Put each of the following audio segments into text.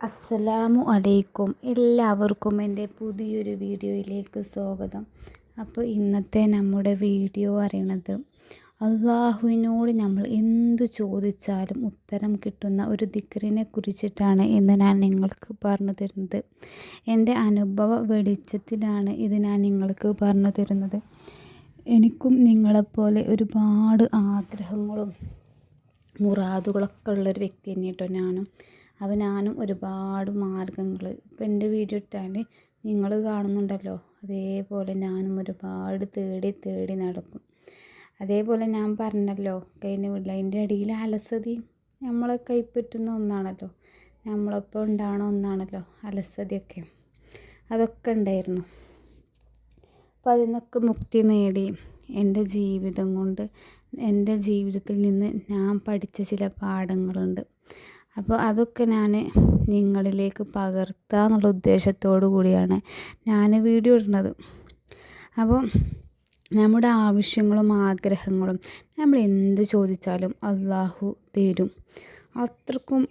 അസ്സലാമു അലൈക്കും. എല്ലാവർക്കും എൻ്റെ പുതിയൊരു വീഡിയോയിലേക്ക് സ്വാഗതം. അപ്പോൾ ഇന്നത്തെ നമ്മുടെ വീഡിയോ അറിയണത് അള്ളാഹുവിനോട് നമ്മൾ എന്തു ചോദിച്ചാലും ഉത്തരം കിട്ടുന്ന ഒരു ദിക്റിനെ കുറിച്ചിട്ടാണ് ഇന്ന് ഞാൻ നിങ്ങൾക്ക് പറഞ്ഞു തരുന്നത്. എൻ്റെ അനുഭവ വെളിച്ചത്തിലാണ് ഇത് ഞാൻ നിങ്ങൾക്ക് പറഞ്ഞു തരുന്നത്. എനിക്കും നിങ്ങളെപ്പോലെ ഒരുപാട് ആഗ്രഹങ്ങളും മുറാദുകളൊക്കെ ഉള്ളൊരു വ്യക്തി തന്നെ കേട്ടോ ഞാനും ഒരുപാട് മാർഗങ്ങൾ ഇപ്പോൾ എൻ്റെ വീഡിയോ ഇട്ടാൽ നിങ്ങൾ കാണുന്നുണ്ടല്ലോ, അതേപോലെ ഞാനും ഒരുപാട് തേടി നടക്കും. അതേപോലെ ഞാൻ പറഞ്ഞല്ലോ കഴിഞ്ഞ വീട്ടിൽ അതിൻ്റെ ഇടയിൽ അലസതി നമ്മളെ കൈപ്പറ്റുന്ന ഒന്നാണല്ലോ, നമ്മളൊപ്പം ഉണ്ടാവണ ഒന്നാണല്ലോ അലസതിയൊക്കെ. അതൊക്കെ ഉണ്ടായിരുന്നു. അപ്പോൾ അതിൽ നിന്നൊക്കെ മുക്തി നേടി എൻ്റെ ജീവിതം കൊണ്ട് എൻ്റെ ജീവിതത്തിൽ നിന്ന് ഞാൻ പഠിച്ച ചില പാഠങ്ങളുണ്ട്. അപ്പോൾ അതൊക്കെ ഞാൻ നിങ്ങളിലേക്ക് പകർത്തുക എന്നുള്ള ഉദ്ദേശത്തോടു കൂടിയാണ് ഞാൻ വീഡിയോ ഇടുന്നത്. അപ്പോൾ നമ്മുടെ ആവശ്യങ്ങളും ആഗ്രഹങ്ങളും നമ്മൾ എന്ത് ചോദിച്ചാലും അള്ളാഹു തരും. അത്രക്കും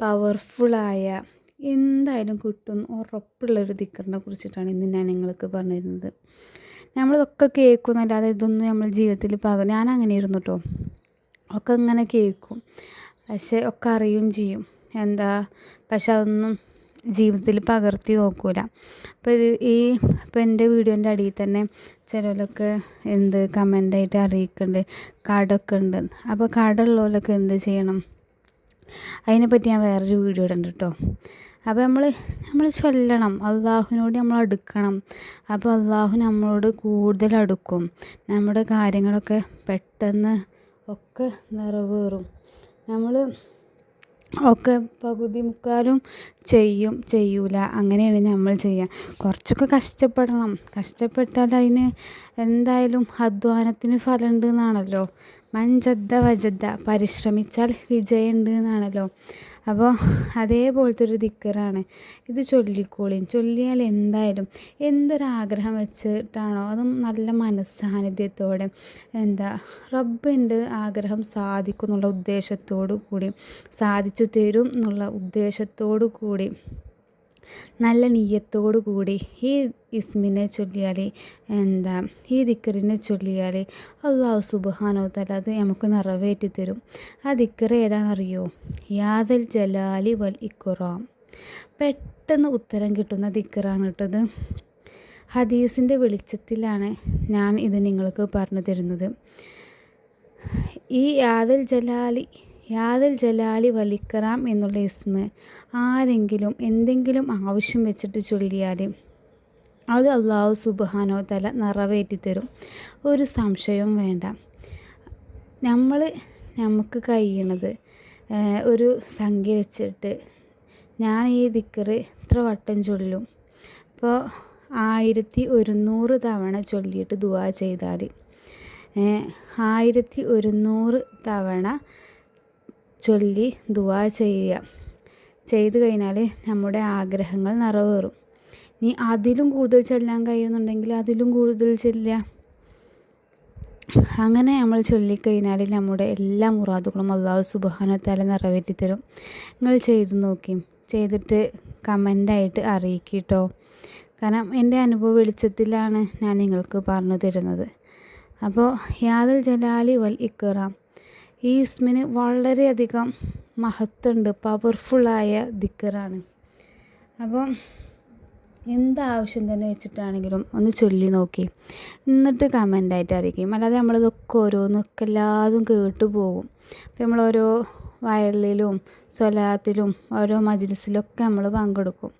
പവർഫുള്ളായ എന്തായാലും കിട്ടും ഉറപ്പുള്ളൊരു ദിക്റിനെ കുറിച്ചിട്ടാണ് ഇന്ന് ഞാൻ നിങ്ങൾക്ക് പറഞ്ഞു തരുന്നത്. നമ്മളിതൊക്കെ കേൾക്കുന്നല്ലാതെ ഇതൊന്നും നമ്മൾ ജീവിതത്തിൽ ഞാൻ അങ്ങനെ ഇരുന്നു കേട്ടോ, ഒക്കെ ഇങ്ങനെ കേൾക്കും, പക്ഷേ ഒക്കെ അറിയുകയും ചെയ്യും പക്ഷെ അതൊന്നും ജീവിതത്തിൽ പകർത്തി നോക്കൂല. അപ്പോൾ ഇപ്പോൾ എൻ്റെ വീഡിയോൻ്റെ അടിയിൽ തന്നെ ചിലരൊക്കെ കമൻ്റായിട്ട് അറിയിക്കുന്നുണ്ട് കടമൊക്കെ ഉണ്ട്. അപ്പോൾ കട ഉള്ളവരൊക്കെ എന്ത് ചെയ്യണം, അതിനെപ്പറ്റി ഞാൻ വേറൊരു വീഡിയോ ഇടുന്നുണ്ട് കേട്ടോ. അപ്പോൾ നമ്മൾ ചൊല്ലണം, അള്ളാഹുവിനോട് നമ്മൾ അടുക്കണം. അപ്പോൾ അള്ളാഹു നമ്മളോട് കൂടുതൽ അടുക്കും, നമ്മുടെ കാര്യങ്ങളൊക്കെ പെട്ടെന്ന് ഒക്കെ നിറവേറും. നമ്മൾ ഒക്കെ പകുതി മുക്കാലും ചെയ്യൂല, അങ്ങനെയാണ് നമ്മൾ ചെയ്യുക. കുറച്ചൊക്കെ കഷ്ടപ്പെട്ടാൽ അതിന് എന്തായാലും അധ്വാനത്തിന് ഫലമുണ്ട് എന്നാണല്ലോ. മഞ്ചദ്ദ വജദ്ദ, പരിശ്രമിച്ചാൽ വിജയമുണ്ട് എന്നാണല്ലോ. അപ്പോൾ അതേപോലത്തെ ഒരു ദിക്റാണ് ഇത്. ചൊല്ലിയാൽ എന്തായാലും എന്തൊരാഗ്രഹം വെച്ചിട്ടാണോ അതും നല്ല മനസ്സാന്നിധ്യത്തോടെ റബ്ബ് എൻ്റെ ആഗ്രഹം സാധിക്കും എന്നുള്ള ഉദ്ദേശത്തോടു കൂടി, സാധിച്ചു തരും എന്നുള്ള ഉദ്ദേശത്തോടു കൂടി, നല്ല നിയ്യത്തോടു കൂടി ഈ ഇസ്മിനെ ചൊല്ലിയാൽ ഈ ദിക്റിനെ ചൊല്ലിയാൽ അല്ലാഹു സുബ്ഹാനഹു വ തആല അത് നമുക്ക് നിറവേറ്റി തരും. ആ ദിക്ർ ഏതാണെന്നറിയോ? യാദൽ ജലാലി വൽ ഇക്റാം. പെട്ടെന്ന് ഉത്തരം കിട്ടുന്ന ദിക്റാണ് കേട്ടത്. ഹദീസിൻ്റെ വെളിച്ചത്തിലാണ് ഞാൻ ഇത് നിങ്ങൾക്ക് പറഞ്ഞു തരുന്നത്. ഈ യാദൽ ജലാലി വലിക്കറാം എന്നുള്ള ഇസ്മ ആരെങ്കിലും എന്തെങ്കിലും ആവശ്യം വെച്ചിട്ട് ചൊല്ലിയാൽ അത് അല്ലാഹു സുബ്ഹാനഹു വ തആല നിറവേറ്റി തരും, ഒരു സംശയവും വേണ്ട. നമുക്ക് കഴിയണത് ഒരു സംഖ്യ വെച്ചിട്ട് ഞാൻ ഈ ദിക്ർ ഇത്ര വട്ടം ചൊല്ലും. ഇപ്പോൾ 1100 തവണ ചൊല്ലിയിട്ട് ദുആ ചെയ്താൽ 1100 തവണ ചൊല്ലി ദുആ ചെയ്ത് കഴിഞ്ഞാൽ നമ്മുടെ ആഗ്രഹങ്ങൾ നിറവേറും. ഇനി അതിലും കൂടുതൽ ചൊല്ലാൻ കഴിയുന്നുണ്ടെങ്കിൽ അതിലും കൂടുതൽ ചൊല്ലുക. അങ്ങനെ നമ്മൾ ചൊല്ലിക്കഴിഞ്ഞാൽ നമ്മുടെ എല്ലാ മുറാദുകളും അല്ലാഹു സുബ്ഹാനഹു വ തആല നിറവേറ്റി തരും. നിങ്ങൾ ചെയ്തിട്ട് കമൻ്റായിട്ട് അറിയിക്കട്ടോ. കാരണം എൻ്റെ അനുഭവ വെളിച്ചത്തിലാണ് ഞാൻ നിങ്ങൾക്ക് പറഞ്ഞു തരുന്നത്. അപ്പോൾ യാദൽ ജലാലി വൽ ഇക്റാം ഈ ഇസ്മിന് വളരെയധികം മഹത്വമുണ്ട്, പവർഫുള്ളായ ദിക്റാണ്. അപ്പം എന്താവശ്യം തന്നെ വെച്ചിട്ടാണെങ്കിലും ഒന്ന് ചൊല്ലി നോക്കി, എന്നിട്ട് കമൻ്റായിട്ട് അറിയിക്കും. അല്ലാതെ നമ്മളിതൊക്കെ ഓരോന്നൊക്കെ എല്ലാതും കേട്ടു പോകും. അപ്പം നമ്മൾ ഓരോ വയലിലും സ്വലാത്തിലും ഓരോ മജ്‌ലിസിലൊക്കെ നമ്മൾ പങ്കെടുക്കും,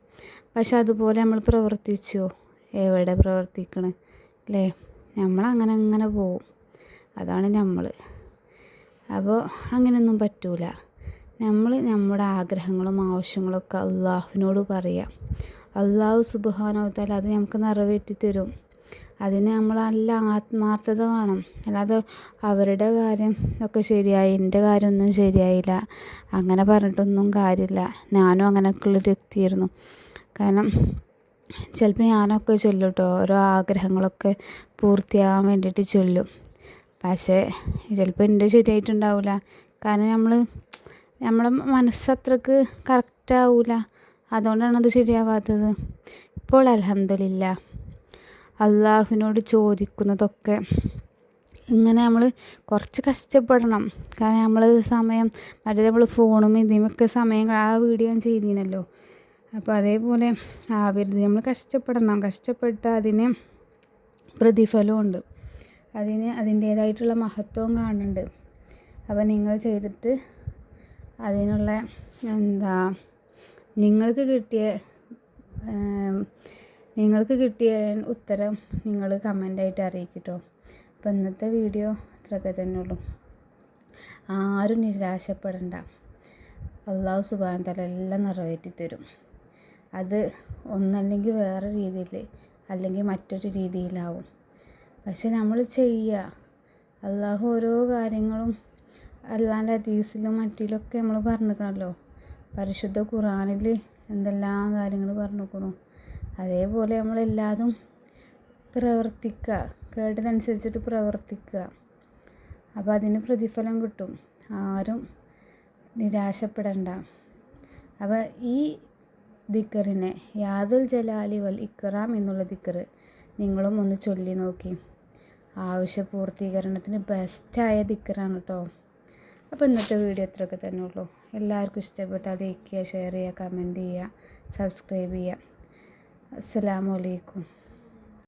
പക്ഷെ അതുപോലെ നമ്മൾ പ്രവർത്തിച്ചോ? എവിടെ പ്രവർത്തിക്കണ് അല്ലേ? നമ്മളങ്ങനെ പോവും. അതാണ് നമ്മൾ. അപ്പോൾ അങ്ങനെയൊന്നും പറ്റൂല. നമ്മുടെ ആഗ്രഹങ്ങളും ആവശ്യങ്ങളൊക്കെ അള്ളാഹുവിനോട് പറയാം. അല്ലാഹു സുബ്ഹാനഹു വ തആല അത് നമുക്ക് നിറവേറ്റി തരും. അതിന് നമ്മൾ നല്ല ആത്മാർത്ഥത വേണം. അല്ലാതെ അവരുടെ കാര്യം ഒക്കെ ശരിയായി, എൻ്റെ കാര്യമൊന്നും ശരിയായില്ല അങ്ങനെ പറഞ്ഞിട്ടൊന്നും കാര്യമില്ല. ഞാനും അങ്ങനെയൊക്കെയുള്ളൊരു വ്യക്തിയായിരുന്നു. കാരണം ചിലപ്പോൾ ഞാനൊക്കെ ചൊല്ലും കേട്ടോ, ഓരോ ആഗ്രഹങ്ങളൊക്കെ പൂർത്തിയാകാൻ വേണ്ടിയിട്ട് ചൊല്ലും. പക്ഷേ ചിലപ്പോൾ എൻ്റെ ശരിയായിട്ടുണ്ടാവില്ല. കാരണം നമ്മൾ നമ്മളെ മനസ്സത്രക്ക് കറക്റ്റാവില്ല, അതുകൊണ്ടാണ് അത് ശരിയാവാത്തത്. ഇപ്പോൾ അൽഹംദുലില്ലാ അള്ളാഹുവിനോട് ചോദിക്കുന്നതൊക്കെ ഇങ്ങനെ നമ്മൾ കുറച്ച് കഷ്ടപ്പെടണം. കാരണം നമ്മൾ സമയം മറ്റേ നമ്മൾ ഫോണും ഇതിമൊക്കെ സമയം ആ വീഡിയോ ഞാൻ ചെയ്തിനല്ലോ, അപ്പോൾ അതേപോലെ ആവരുത്. നമ്മൾ കഷ്ടപ്പെടണം, കഷ്ടപ്പെട്ട് അതിന് പ്രതിഫലമുണ്ട്, അതിന് അതിൻ്റേതായിട്ടുള്ള മഹത്വവും കാണുന്നുണ്ട്. അപ്പോൾ നിങ്ങൾ ചെയ്തിട്ട് അതിനുള്ള നിങ്ങൾക്ക് കിട്ടിയ ഉത്തരം നിങ്ങൾ കമൻ്റായിട്ട് അറിയിക്കട്ടോ. അപ്പോൾ ഇന്നത്തെ വീഡിയോ ഇത്രയൊക്കെ തന്നെ ഉള്ളൂ. ആരും നിരാശപ്പെടണ്ട, അള്ളാഹു സുബ്ഹാനഹു വ തആല എല്ലാം നിറവേറ്റി തരും. അത് ഒന്നല്ലെങ്കിൽ വേറെ രീതിയിൽ അല്ലെങ്കിൽ മറ്റൊരു രീതിയിലാവും, പക്ഷെ നമ്മൾ ചെയ്യുക. അള്ളാഹു ഓരോ കാര്യങ്ങളും അള്ളാൻ്റെ ഹദീസിലും മറ്റിലൊക്കെ നമ്മൾ പറഞ്ഞിരിക്കണമല്ലോ, പരിശുദ്ധ ഖുർആനിൽ എന്തെല്ലാം കാര്യങ്ങൾ പറഞ്ഞിരിക്കണു. അതേപോലെ നമ്മളെല്ലാതും പ്രവർത്തിക്കുക, കേട്ടതനുസരിച്ചിട്ട് പ്രവർത്തിക്കുക. അപ്പോൾ അതിന് പ്രതിഫലം കിട്ടും. ആരും നിരാശപ്പെടണ്ട. അപ്പോൾ ഈ ദിക്റിനെ യാദുൽ ജലാലി വൽ ഇക്റാം എന്നുള്ള ദിക്ർ നിങ്ങളും ഒന്ന് ചൊല്ലി നോക്കി. ആവശ്യപൂർത്തീകരണത്തിന് ബെസ്റ്റായ ദിക്റാണ് കേട്ടോ. അപ്പോൾ ഇന്നത്തെ വീഡിയോ ഇത്രയൊക്കെ തന്നെ ഉള്ളൂ. എല്ലാവർക്കും ഇഷ്ടപ്പെട്ടാൽ ലൈക്ക് ചെയ്യുക, ഷെയർ ചെയ്യുക, കമൻറ്റ് ചെയ്യുക, സബ്സ്ക്രൈബ് ചെയ്യുക. അസ്സലാമു അലൈക്കും.